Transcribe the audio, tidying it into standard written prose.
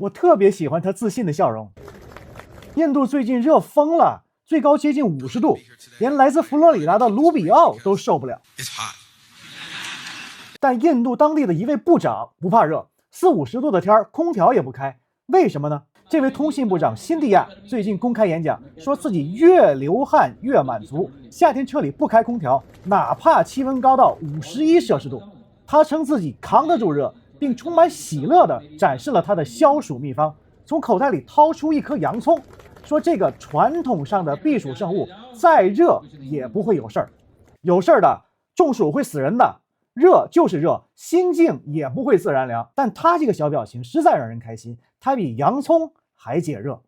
我特别喜欢他自信的笑容。印度最近热疯了，最高接近50度，连来自佛罗里达的卢比奥都受不了。但印度当地的一位部长不怕热，40、50度的天空调也不开，为什么呢？这位通信部长辛迪亚最近公开演讲，说自己越流汗越满足，夏天车里不开空调，哪怕气温高到51摄氏度。他称自己扛得住热，并充满喜乐地展示了他的消暑秘方，从口袋里掏出一颗洋葱，说这个传统上的避暑圣物再热也不会有事儿，有事儿的中暑会死人的，热就是热，心静也不会自然凉。但他这个小表情实在让人开心，他比洋葱还解热。